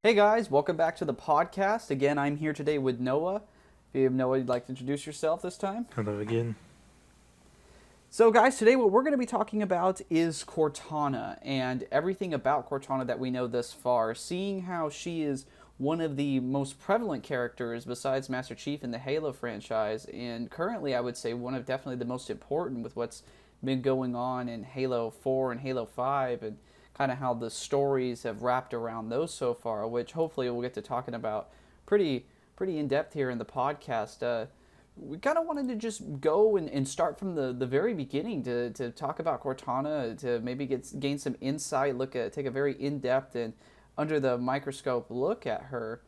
Hey guys, welcome back to the podcast. Again, I'm here today with Noah. If you have Noah, you'd like to introduce yourself this time? Hello again. So guys, today what we're going to be talking about is Cortana and everything about Cortana that we know thus far, seeing how she is one of the most prevalent characters besides Master Chief in the Halo franchise, and currently I would say one of definitely the most important with what's been going on in Halo 4 and Halo 5 and kind of how the stories have wrapped around those so far, which hopefully we'll get to talking about pretty in depth here in the podcast. We kind of wanted to just go and start from the very beginning to talk about Cortana, to maybe gain some insight, take a very in-depth and under the microscope look at her,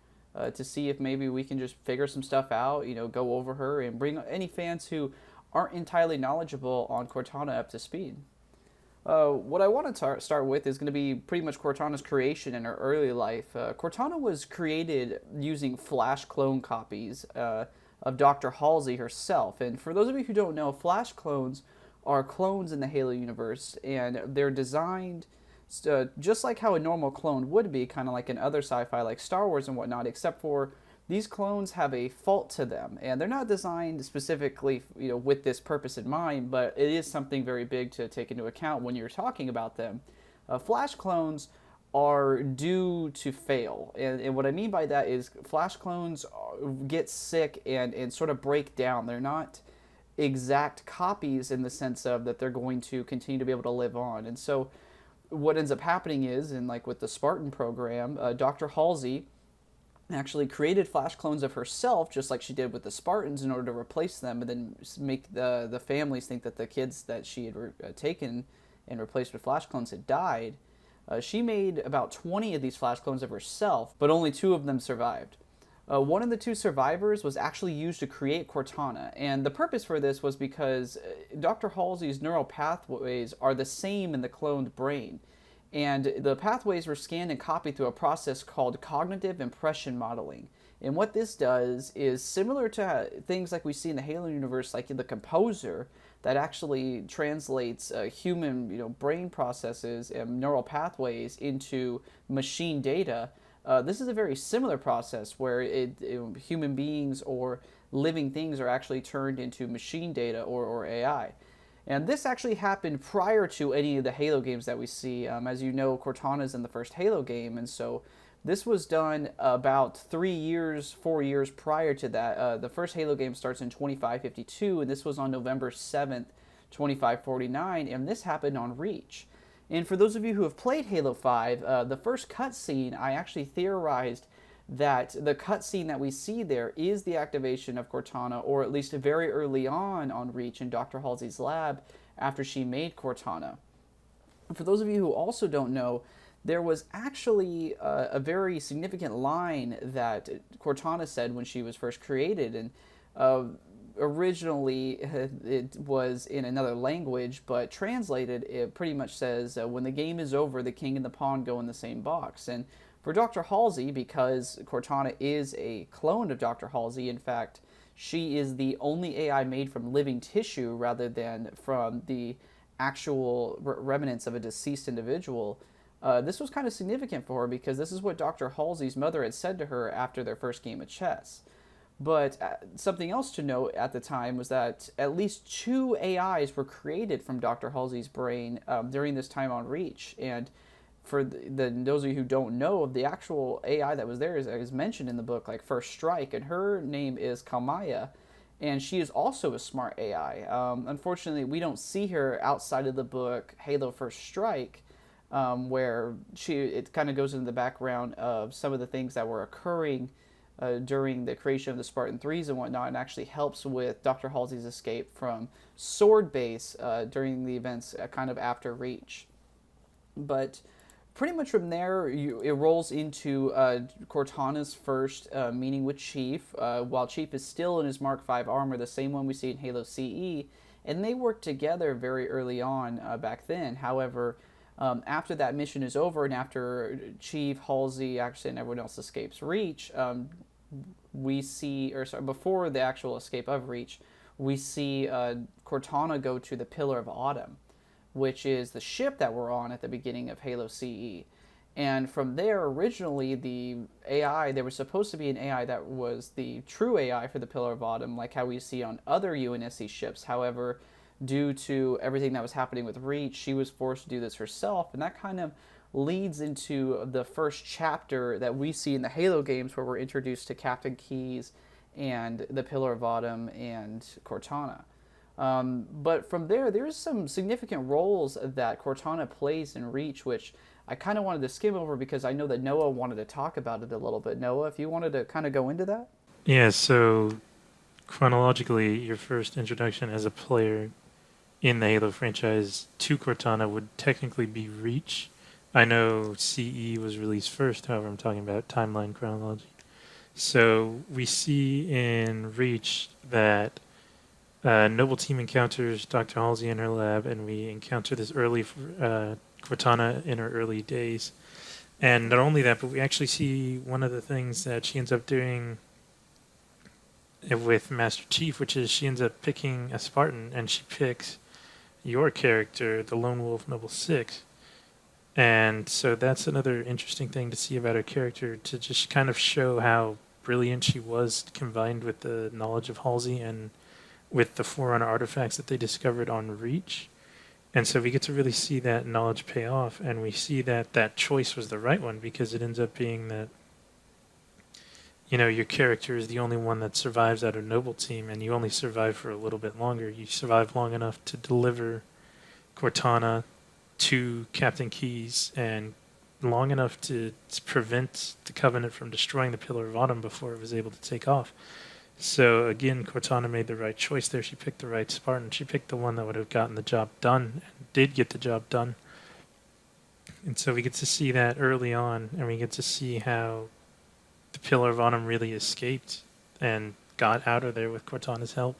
to see if maybe we can just figure some stuff out, go over her and bring any fans who aren't entirely knowledgeable on Cortana up to speed. What I want to start with is going to be pretty much Cortana's creation in her early life. Cortana was created using Flash clone copies of Dr. Halsey herself. And for those of you who don't know, Flash clones are clones in the Halo universe, and they're designed just like how a normal clone would be, kind of like in other sci-fi like Star Wars and whatnot, except for these clones have a fault to them, and they're not designed specifically, with this purpose in mind, but it is something very big to take into account when you're talking about them. Flash clones are due to fail, and what I mean by that is Flash clones get sick and sort of break down. They're not exact copies in the sense of that they're going to continue to be able to live on, and so what ends up happening is, and like with the Spartan program, Dr. Halsey actually created Flash clones of herself, just like she did with the Spartans, in order to replace them and then make the families think that the kids that she had taken and replaced with Flash clones had died. She made about 20 of these Flash clones of herself, but only 2 of them survived. One of the 2 survivors was actually used to create Cortana, and the purpose for this was because Dr. Halsey's neural pathways are the same in the cloned brain. And the pathways were scanned and copied through a process called cognitive impression modeling. And what this does is similar to things like we see in the Halo universe, like in the composer, that actually translates human brain processes and neural pathways into machine data. This is a very similar process where human beings or living things are actually turned into machine data or AI. And this actually happened prior to any of the Halo games that we see. As you know, Cortana's in the first Halo game, and so this was done about 4 years prior to that. The first Halo game starts in 2552, and this was on November 7th, 2549, and this happened on Reach. And for those of you who have played Halo 5, the first cutscene, I actually theorized that the cutscene that we see there is the activation of Cortana, or at least very early on Reach in Dr. Halsey's lab after she made Cortana. For those of you who also don't know, there was actually a very significant line that Cortana said when she was first created, and originally it was in another language, but translated it pretty much says, when the game is over, the king and the pawn go in the same box. And for Dr. Halsey, because Cortana is a clone of Dr. Halsey, in fact, she is the only AI made from living tissue rather than from the actual remnants of a deceased individual. This was kind of significant for her because this is what Dr. Halsey's mother had said to her after their first game of chess. But something else to note at the time was that at least 2 AIs were created from Dr. Halsey's brain during this time on Reach. And for those of you who don't know, the actual AI that was there is mentioned in the book, like First Strike, and her name is Kalmaya, and she is also a smart AI. Unfortunately, we don't see her outside of the book Halo First Strike, where it kind of goes into the background of some of the things that were occurring during the creation of the Spartan 3s and whatnot, and actually helps with Dr. Halsey's escape from Sword Base during the events kind of after Reach. But pretty much from there, it rolls into Cortana's first meeting with Chief, while Chief is still in his Mark V armor, the same one we see in Halo CE, and they work together very early on back then. However, after that mission is over and after Chief, Halsey, actually, and everyone else escapes Reach, before the actual escape of Reach, we see Cortana go to the Pillar of Autumn, which is the ship that we're on at the beginning of Halo CE. And from there, originally, the AI, there was supposed to be an AI that was the true AI for the Pillar of Autumn, like how we see on other UNSC ships. However, due to everything that was happening with Reach, she was forced to do this herself. And that kind of leads into the first chapter that we see in the Halo games, where we're introduced to Captain Keyes and the Pillar of Autumn and Cortana. But from there, there's some significant roles that Cortana plays in Reach, which I kind of wanted to skim over because I know that Noah wanted to talk about it a little bit. Noah, if you wanted to kind of go into that? Yeah, so chronologically, your first introduction as a player in the Halo franchise to Cortana would technically be Reach. I know CE was released first, however, I'm talking about timeline chronology. So we see in Reach that Noble Team encounters Dr. Halsey in her lab, and we encounter this early Cortana in her early days. And not only that, but we actually see one of the things that she ends up doing with Master Chief, which is she ends up picking a Spartan, and she picks your character, the Lone Wolf Noble Six. And so that's another interesting thing to see about her character, to just kind of show how brilliant she was combined with the knowledge of Halsey and with the Forerunner artifacts that they discovered on Reach. And so we get to really see that knowledge pay off, and we see that that choice was the right one, because it ends up being that, you know, your character is the only one that survives out of Noble Team, and you only survive for a little bit longer. You survive long enough to deliver Cortana to Captain Keyes, and long enough to prevent the Covenant from destroying the Pillar of Autumn before it was able to take off. So again, Cortana made the right choice there. She picked the right Spartan. She picked the one that would have gotten the job done, and did get the job done. And so we get to see that early on, and we get to see how the Pillar of Autumn really escaped and got out of there with Cortana's help.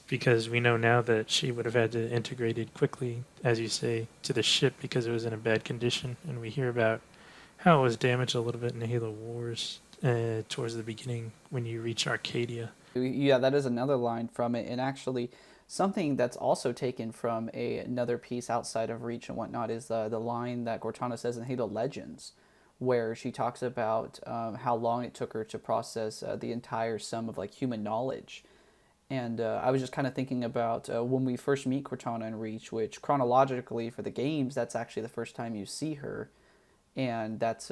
Because we know now that she would have had to integrate it quickly, as you say, to the ship because it was in a bad condition. And we hear about how it was damaged a little bit in Halo Wars towards the beginning when you reach Arcadia. Yeah, that is another line from it. And actually, something that's also taken from another piece outside of Reach and whatnot is the line that Cortana says in Halo Legends, where she talks about how long it took her to process the entire sum of like human knowledge. And I was just kind of thinking about when we first meet Cortana in Reach, which chronologically for the games, that's actually the first time you see her. And that's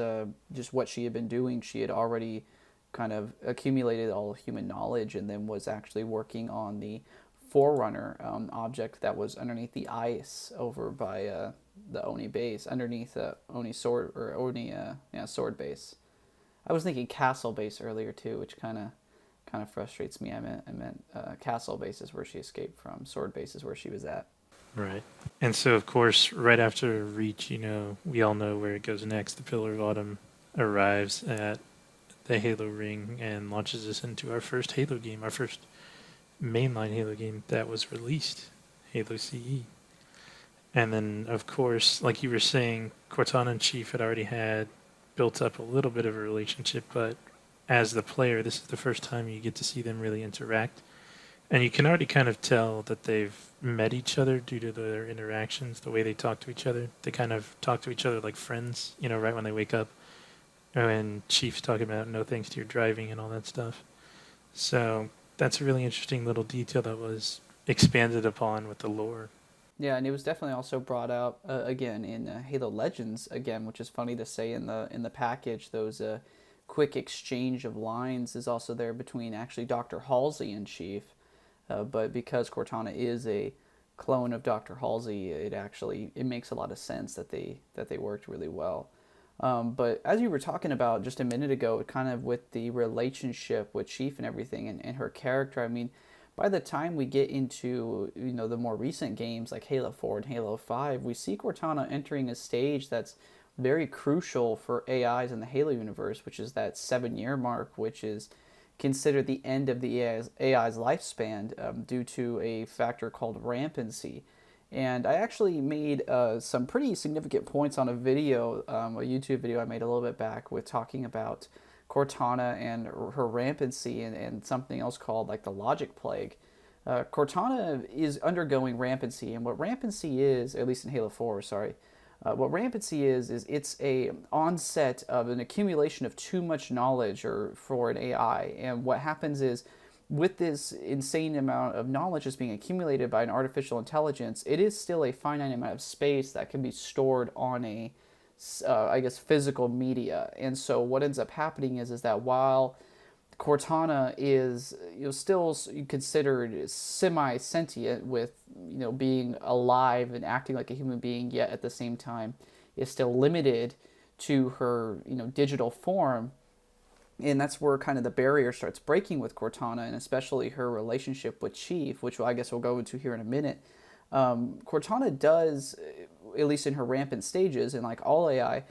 just what she had been doing. She had already kind of accumulated all human knowledge and then was actually working on the Forerunner object that was underneath the ice over by the Oni base, underneath Oni sword, or Oni sword base. I was thinking castle base earlier too, which kind of frustrates me. I meant castle base is where she escaped from. Sword base is where she was at. Right. And so, of course, right after Reach, you know, we all know where it goes next. The Pillar of Autumn arrives at the Halo Ring and launches us into our first Halo game, our first mainline Halo game that was released, Halo CE. And then, of course, like you were saying, Cortana and Chief had already had built up a little bit of a relationship, but as the player, this is the first time you get to see them really interact. And you can already kind of tell that they've met each other due to their interactions, the way they talk to each other. They kind of talk to each other like friends, you know, right when they wake up. And Chief's talking about no thanks to your driving and all that stuff. So that's a really interesting little detail that was expanded upon with the lore. Yeah, and it was definitely also brought out again in Halo Legends again, which is funny to say in the package. Those quick exchange of lines is also there between actually Dr. Halsey and Chief, but because Cortana is a clone of Dr. Halsey, it makes a lot of sense that they worked really well. But as you were talking about just a minute ago, kind of with the relationship with Chief and everything, and her character, I mean, by the time we get into the more recent games like Halo 4 and Halo 5, we see Cortana entering a stage that's very crucial for AIs in the Halo universe, which is that 7-year mark, which is considered the end of the AI's lifespan due to a factor called rampancy. And I actually made some pretty significant points on a video, a YouTube video I made a little bit back, with talking about Cortana and her rampancy and something else called like the logic plague. Cortana is undergoing rampancy, and what rampancy is, at least in Halo 4, sorry, What rampancy is it's a onset of an accumulation of too much knowledge or for an AI. And what happens is with this insane amount of knowledge that's being accumulated by an artificial intelligence, it is still a finite amount of space that can be stored on a, I guess, physical media. And so what ends up happening is that while Cortana is still considered semi-sentient with being alive and acting like a human being, yet at the same time is still limited to her digital form, and that's where kind of the barrier starts breaking with Cortana, and especially her relationship with Chief, which I guess we'll go into here in a minute. Cortana does, at least in her rampant stages, and like all AI,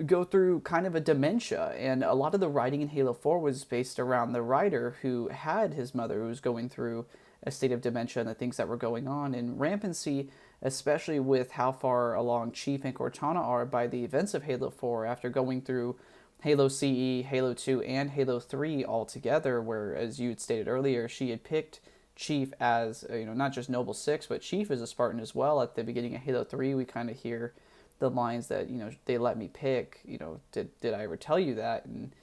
go through kind of a dementia, and a lot of the writing in Halo 4 was based around the writer who had his mother who was going through a state of dementia and the things that were going on. And rampancy, especially with how far along Chief and Cortana are by the events of Halo 4 after going through Halo CE, Halo 2, and Halo 3 all together, where, as you had stated earlier, she had picked Chief as, not just Noble 6, but Chief as a Spartan as well. At the beginning of Halo 3, we kind of hear the lines that, they let me pick, did I ever tell you that? And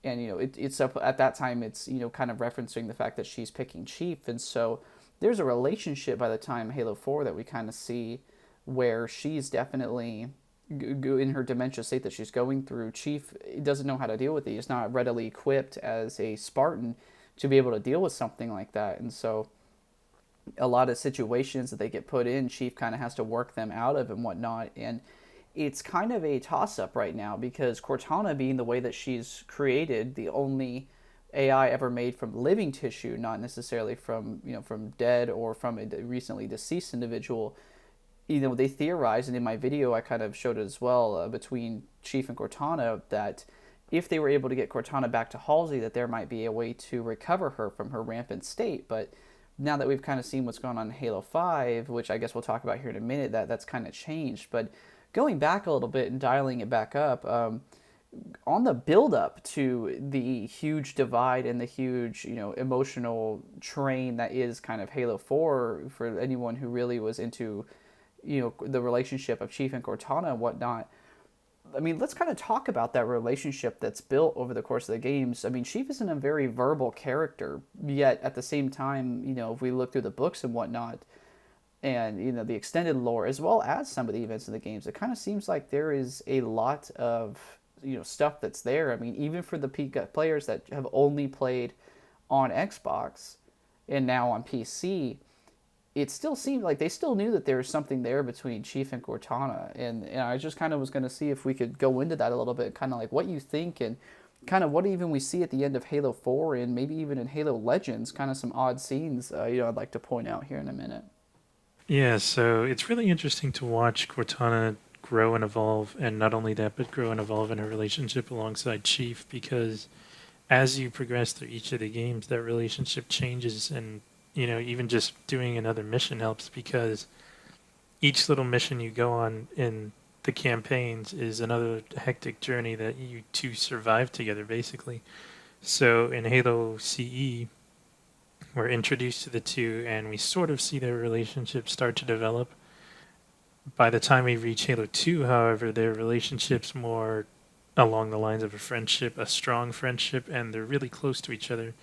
it's up at that time, it's, kind of referencing the fact that she's picking Chief. And so there's a relationship by the time Halo 4 that we kind of see where she's definitely in her dementia state that she's going through. Chief doesn't know how to deal with it. He's not readily equipped as a Spartan to be able to deal with something like that. And so a lot of situations that they get put in, Chief kind of has to work them out of and whatnot. And it's kind of a toss-up right now because Cortana, being the way that she's created, the only AI ever made from living tissue, not necessarily from from dead or from a recently deceased individual. They theorized, and in my video I kind of showed it as well, between Chief and Cortana, that if they were able to get Cortana back to Halsey, that there might be a way to recover her from her rampant state. But now that we've kind of seen what's going on in Halo 5, which I guess we'll talk about here in a minute, that's kind of changed. But going back a little bit and dialing it back up, on the build up to the huge divide and the huge, emotional train that is kind of Halo 4, for anyone who really was into, the relationship of Chief and Cortana and whatnot. I mean, let's kind of talk about that relationship that's built over the course of the games. I mean, Chief isn't a very verbal character, yet at the same time, if we look through the books and whatnot, and the extended lore, as well as some of the events in the games, it kind of seems like there is a lot of stuff that's there. I mean, even for the players that have only played on Xbox and now on PC, it still seemed like they still knew that there was something there between Chief and Cortana. And I just kind of was going to see if we could go into that a little bit, kind of like what you think and kind of what even we see at the end of Halo 4 and maybe even in Halo Legends, kind of some odd scenes, I'd like to point out here in a minute. Yeah, so it's really interesting to watch Cortana grow and evolve, and not only that, but grow and evolve in her relationship alongside Chief, because as you progress through each of the games, that relationship changes, and even just doing another mission helps, because each little mission you go on in the campaigns is another hectic journey that you two survive together, basically. So in Halo CE, we're introduced to the two, and we sort of see their relationship start to develop. By the time we reach Halo 2, however, their relationship's more along the lines of a friendship, a strong friendship, and they're really close to each other.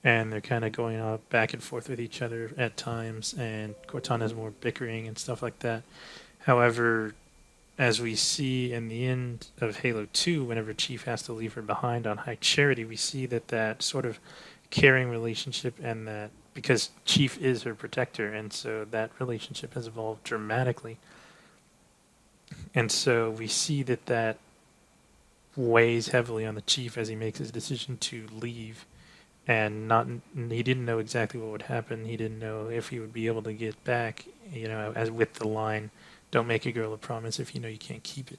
And they're kind of going out back and forth with each other at times, and Cortana's more bickering and stuff like that. However, as we see in the end of Halo 2, whenever Chief has to leave her behind on High Charity, we see that sort of caring relationship, and that because Chief is her protector, and so that relationship has evolved dramatically. And so we see that weighs heavily on the Chief as he makes his decision to leave, and he didn't know exactly what would happen. He didn't know if he would be able to get back, as with the line, "Don't make a girl a promise if you know you can't keep it."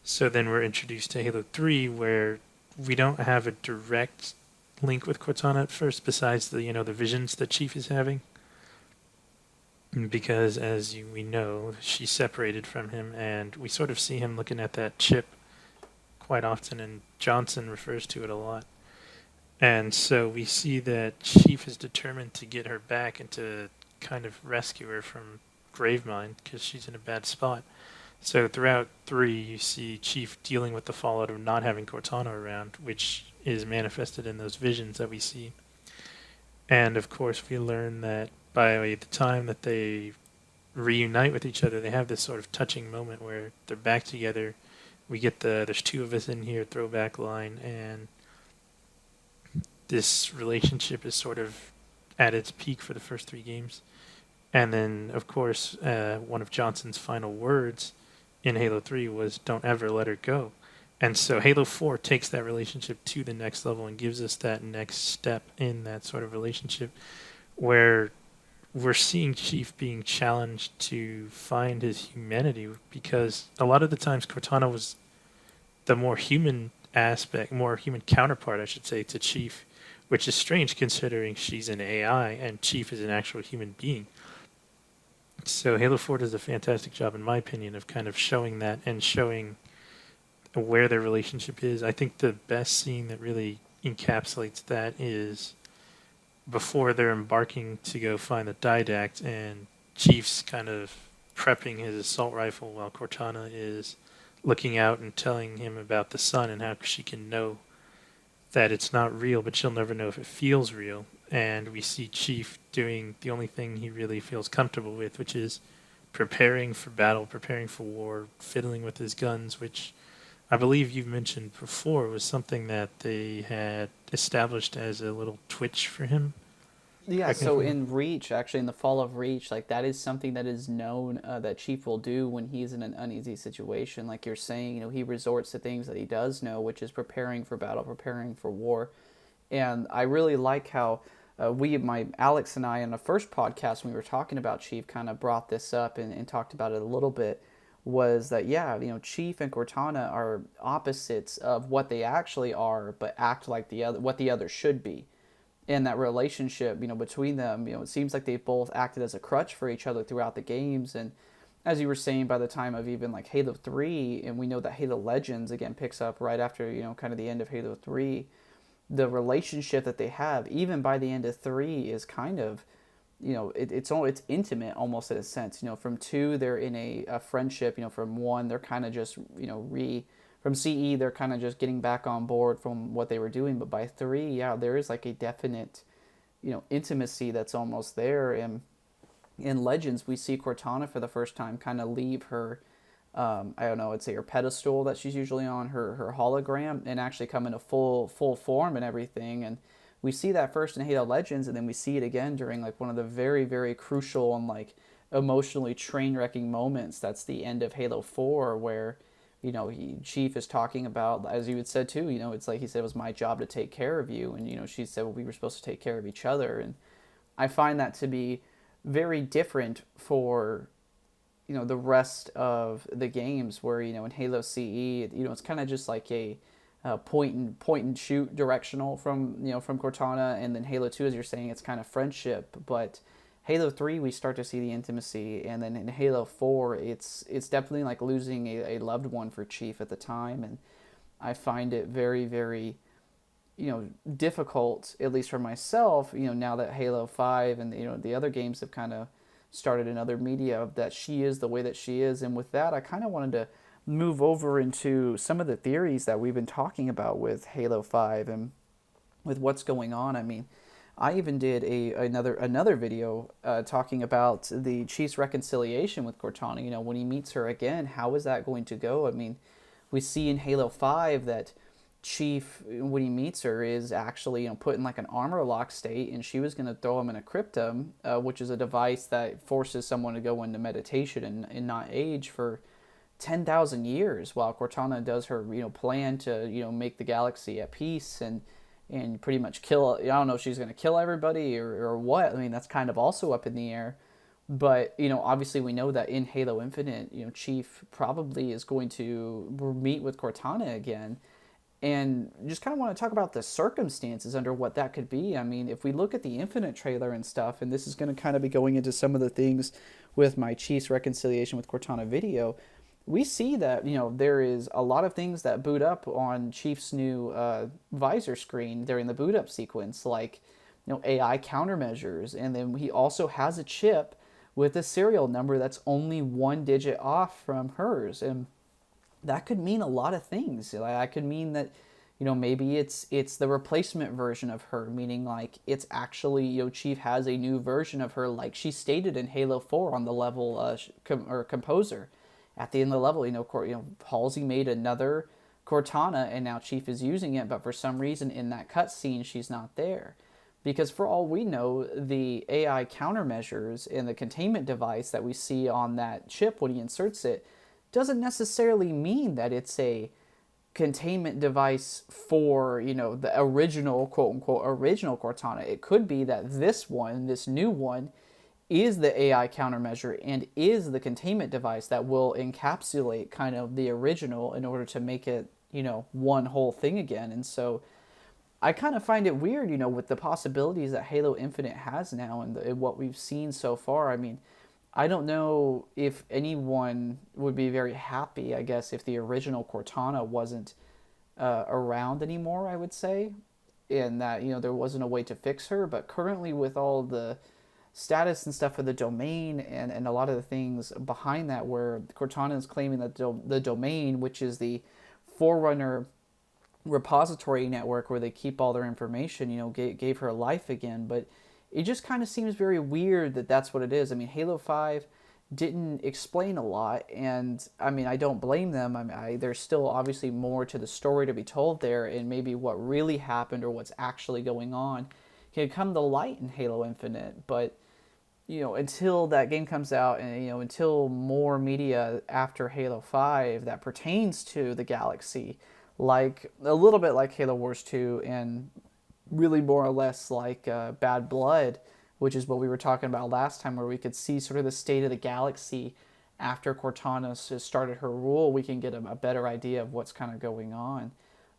So then we're introduced to Halo 3, where we don't have a direct link with Cortana at first, besides the visions that Chief is having, because we know, she's separated from him, and we sort of see him looking at that chip quite often, and Johnson refers to it a lot. And so we see that Chief is determined to get her back and to kind of rescue her from Gravemind, because she's in a bad spot. So throughout 3, you see Chief dealing with the fallout of not having Cortana around, which is manifested in those visions that we see. And of course, we learn that by the time that they reunite with each other, they have this sort of touching moment where they're back together. We get the "there's two of us in here" throwback line, and this relationship is sort of at its peak for the first 3 games. And then, of course, one of Johnson's final words in Halo 3 was "Don't ever let her go." And so Halo 4 takes that relationship to the next level and gives us that next step in that sort of relationship where we're seeing Chief being challenged to find his humanity, because a lot of the times Cortana was the more human aspect, more human counterpart, I should say, to Chief, which is strange considering she's an AI and Chief is an actual human being. So Halo 4 does a fantastic job, in my opinion, of kind of showing that and showing where their relationship is. I think the best scene that really encapsulates that is before they're embarking to go find the Didact, and Chief's kind of prepping his assault rifle while Cortana is looking out and telling him about the sun and how she can know that it's not real, but she'll never know if it feels real. And we see Chief doing the only thing he really feels comfortable with, which is preparing for battle, preparing for war, fiddling with his guns, which I believe you've mentioned before was something that they had established as a little twitch for him. Yeah, Correct me if so I'm wrong. in Reach, actually in the fall of Reach, like that is something that is known that Chief will do when he's in an uneasy situation. Like you're saying, he resorts to things that he does know, which is preparing for battle, preparing for war. And I really like how Alex and I, in the first podcast when we were talking about Chief, kind of brought this up and talked about it a little bit. Was that, yeah, Chief and Cortana are opposites of what they actually are, but act like what the other should be. And that relationship, between them, it seems like they've both acted as a crutch for each other throughout the games. And as you were saying, by the time of even like Halo 3, and we know that Halo Legends again picks up right after, kind of the end of Halo 3, the relationship that they have, even by the end of 3, is kind of, it's intimate almost in a sense. From 2, they're in a friendship. From 1, they're kind of just, from CE, they're kind of just getting back on board from what they were doing. But by 3, yeah, there is like a definite, intimacy that's almost there. And in Legends, we see Cortana for the first time kind of leave her, I don't know, I'd say her pedestal that she's usually on, her hologram, and actually come into full form and everything. And we see that first in Halo Legends, and then we see it again during like one of the very, very crucial and like emotionally train wrecking moments. That's the end of Halo 4, where Chief is talking about, as you had said too, it's like he said, it was my job to take care of you. And, she said, well, we were supposed to take care of each other. And I find that to be very different for, the rest of the games where, in Halo CE, it's kind of just like a point and shoot directional from, from Cortana. And then Halo 2, as you're saying, it's kind of friendship. But Halo 3, we start to see the intimacy, and then in Halo 4, it's definitely like losing a loved one for Chief at the time. And I find it very, very, difficult, at least for myself, now that Halo 5 and, the other games have kind of started in other media, that she is the way that she is. And with that, I kind of wanted to move over into some of the theories that we've been talking about with Halo 5 and with what's going on. I mean, I even did another video talking about the Chief's reconciliation with Cortana. When he meets her again, how is that going to go? I mean, we see in Halo 5 that Chief, when he meets her, is actually put in like an armor lock state, and she was going to throw him in a cryptum, which is a device that forces someone to go into meditation and not age for 10,000 years, while Cortana does her plan to make the galaxy at peace and pretty much kill. I don't know if she's going to kill everybody or what. I mean, that's kind of also up in the air. But obviously we know that in Halo Infinite, Chief probably is going to meet with Cortana again, and just kind of want to talk about the circumstances under what that could be. I mean, if we look at the Infinite trailer and stuff, and this is going to kind of be going into some of the things with my Chief's reconciliation with Cortana video, we see that there is a lot of things that boot up on Chief's new visor screen during the boot up sequence, like AI countermeasures, and then he also has a chip with a serial number that's only one digit off from hers. And that could mean a lot of things. Like, that could mean that, maybe it's the replacement version of her, meaning like it's actually, Chief has a new version of her, like she stated in Halo 4 on the level or composer. At the end of the level, Halsey made another Cortana, and now Chief is using it, but for some reason in that cutscene she's not there. Because for all we know, the AI countermeasures in the containment device that we see on that chip when he inserts it doesn't necessarily mean that it's a containment device for, the original, quote unquote, original Cortana. It could be that this new one, is the AI countermeasure and is the containment device that will encapsulate kind of the original in order to make it, one whole thing again. And so I kind of find it weird, with the possibilities that Halo Infinite has now and what we've seen so far. I mean, I don't know if anyone would be very happy, I guess, if the original Cortana wasn't around anymore, I would say, and that, there wasn't a way to fix her. But currently, with all the status and stuff for the domain and a lot of the things behind that, where Cortana is claiming that the domain, which is the Forerunner repository network where they keep all their information, gave her life again. But it just kind of seems very weird that that's what it is. I mean, Halo 5 didn't explain a lot, and I mean, I don't blame them. There's still obviously more to the story to be told there, and maybe what really happened or what's actually going on can come to light in Halo Infinite. But until that game comes out, and until more media after Halo 5 that pertains to the galaxy, like a little bit like Halo Wars 2, and really more or less like Bad Blood, which is what we were talking about last time, where we could see sort of the state of the galaxy after Cortana has started her rule. We can get a better idea of what's kind of going on.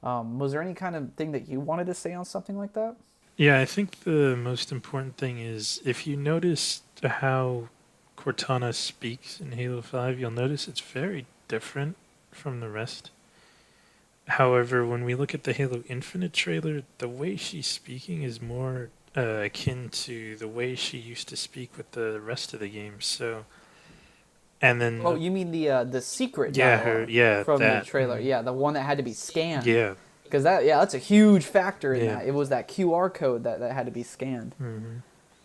Was there any kind of thing that you wanted to say on something like that? Yeah, I think the most important thing is if you notice how Cortana speaks in Halo 5, you'll notice it's very different from the rest. However, when we look at the Halo Infinite trailer, the way she's speaking is more akin to the way she used to speak with the rest of the game. So, and then Oh, you mean the secret yeah, dialogue from the that trailer? Yeah, the one that had to be scanned. yeah, Because that's a huge factor in yeah. that. It was that QR code that had to be scanned. hmm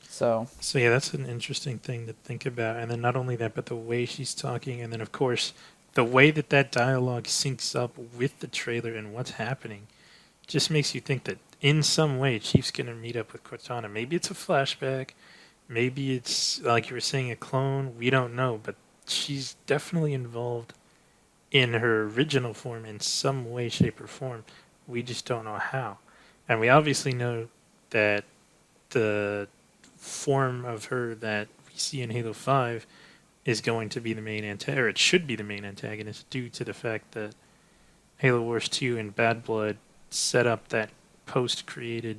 So yeah, that's an interesting thing to think about. And then not only that, but the way she's talking, and then of course the way that dialogue syncs up with the trailer and what's happening, just makes you think that in some way Chief's gonna meet up with Cortana. Maybe it's a flashback, maybe it's like you were saying a clone. We don't know, but she's definitely involved in her original form in some way, shape, or form. We just don't know how. And we obviously know that the form of her that we see in Halo 5 is going to be the main antagonist, or it should be the main antagonist, due to the fact that Halo Wars 2 and Bad Blood set up that post-created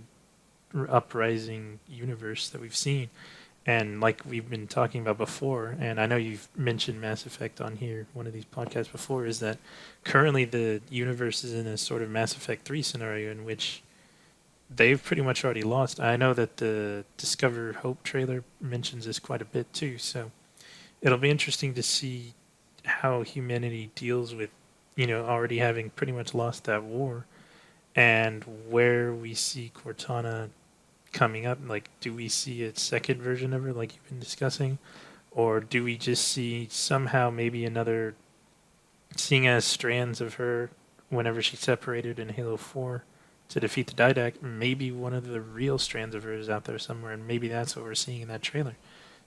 uprising universe that we've seen. And like we've been talking about before, and I know you've mentioned Mass Effect on here, one of these podcasts before, is that currently the universe is in a sort of Mass Effect 3 scenario in which they've pretty much already lost. I know that the Discover Hope trailer mentions this quite a bit too, so it'll be interesting to see how humanity deals with, already having pretty much lost that war, and where we see Cortana coming up. Like, do we see a second version of her, like you've been discussing, or do we just see somehow maybe another, seeing as strands of her whenever she separated in Halo 4 to defeat the Didact, maybe one of the real strands of her is out there somewhere, and maybe that's what we're seeing in that trailer.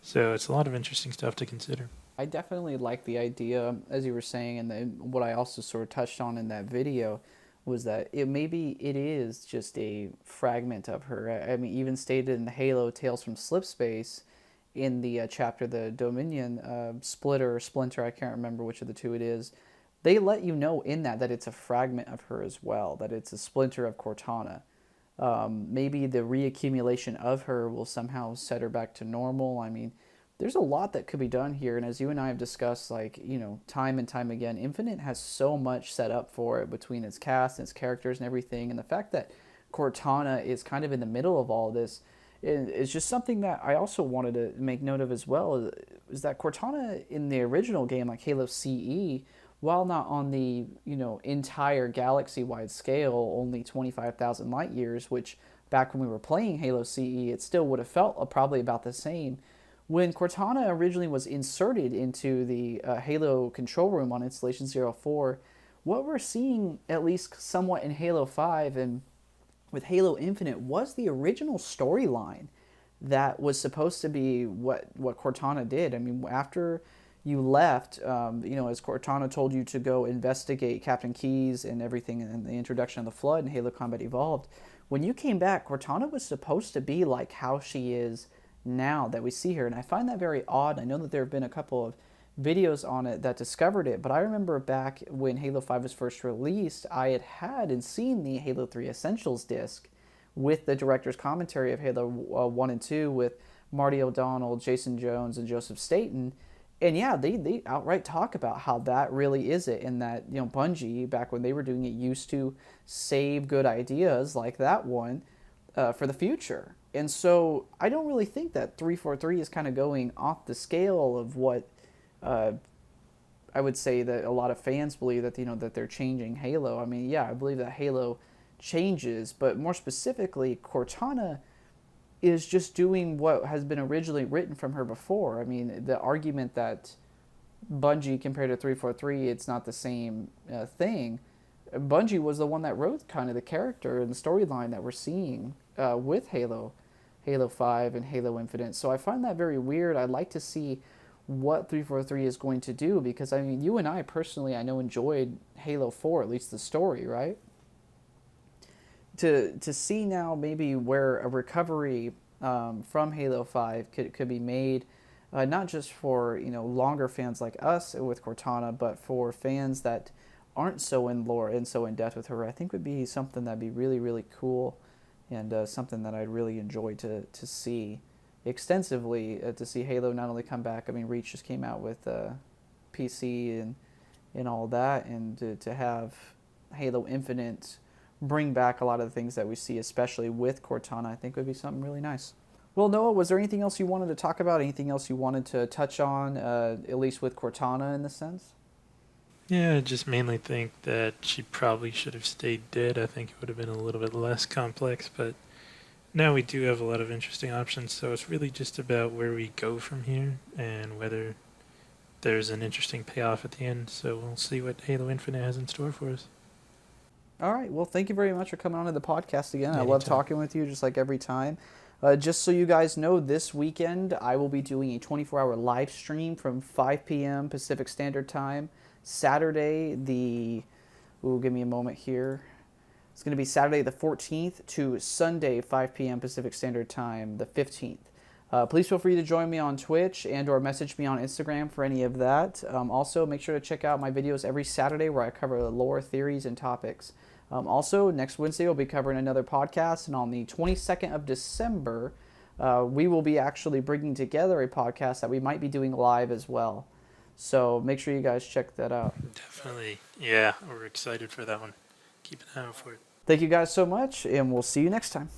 So it's a lot of interesting stuff to consider. I definitely like the idea, as you were saying, and then what I also sort of touched on in that video was that maybe it is just a fragment of her. I mean, even stated in the Halo Tales from Slipspace, in the chapter the Dominion Splinter, I can't remember which of the two it is. They let you know in that it's a fragment of her as well, that it's a splinter of Cortana. Maybe the reaccumulation of her will somehow set her back to normal. I mean, there's a lot that could be done here, and as you and I have discussed, time and time again, Infinite has so much set up for it between its cast and its characters and everything, and the fact that Cortana is kind of in the middle of all this, It's just something that I also wanted to make note of as well, is that Cortana in the original game, like Halo CE, while not on the entire galaxy-wide scale, only 25,000 light years, which back when we were playing Halo CE, it still would have felt probably about the same. When Cortana originally was inserted into the Halo control room on Installation 04, what we're seeing, at least somewhat in Halo 5 and with Halo Infinite, was the original storyline that was supposed to be what Cortana did. I mean, after you left, as Cortana told you to go investigate Captain Keyes and everything, and the introduction of the Flood and Halo Combat Evolved, when you came back, Cortana was supposed to be like how she is now that we see her. And I find that very odd. I know that there have been a couple of videos on it that discovered it, but I remember back when Halo 5 was first released, I had and seen the Halo 3 Essentials disc with the director's commentary of Halo 1 and 2 with Marty O'Donnell, Jason Jones, and Joseph Staten. And yeah, they outright talk about how that really is it, and that Bungie, back when they were doing it, used to save good ideas like that one for the future. And so I don't really think that 343 is kind of going off the scale of what I would say that a lot of fans believe, that that they're changing Halo. I mean, yeah, I believe that Halo changes, but more specifically, Cortana is just doing what has been originally written from her before. I mean, the argument that Bungie compared to 343, it's not the same thing. Bungie was the one that wrote kind of the character and the storyline that we're seeing with Halo 5 and Halo Infinite. So I find that very weird. I'd like to see what 343 is going to do, because I mean, you and I personally, I know, enjoyed Halo 4, at least the story, right? To see now maybe where a recovery from Halo 5 could be made, not just for longer fans like us with Cortana, but for fans that aren't so in lore and so in depth with her, I think would be something that'd be really, really cool, and something that I'd really enjoy to see extensively, to see Halo not only come back. I mean, Reach just came out with PC and all that, and to have Halo Infinite bring back a lot of the things that we see, especially with Cortana, I think would be something really nice. Well, Noah, was there anything else you wanted to talk about? Anything else you wanted to touch on, at least with Cortana in this sense? Yeah, I just mainly think that she probably should have stayed dead. I think it would have been a little bit less complex, but now we do have a lot of interesting options, so it's really just about where we go from here and whether there's an interesting payoff at the end. So we'll see what Halo Infinite has in store for us. All right. Well, thank you very much for coming on to the podcast again. Anytime. I love talking with you, just like every time. Just so you guys know, this weekend I will be doing a 24-hour live stream from 5 p.m. Pacific Standard Time. Saturday, give me a moment here. It's going to be Saturday the 14th to Sunday 5 p.m. Pacific Standard Time, the 15th. Please feel free to join me on Twitch and or message me on Instagram for any of that. Also, make sure to check out my videos every Saturday where I cover lore, theories, and topics. Also, next Wednesday we'll be covering another podcast, and on the 22nd of December, we will be actually bringing together a podcast that we might be doing live as well. So make sure you guys check that out. Definitely. Yeah, we're excited for that one. Keep an eye out for it. Thank you guys so much, and we'll see you next time.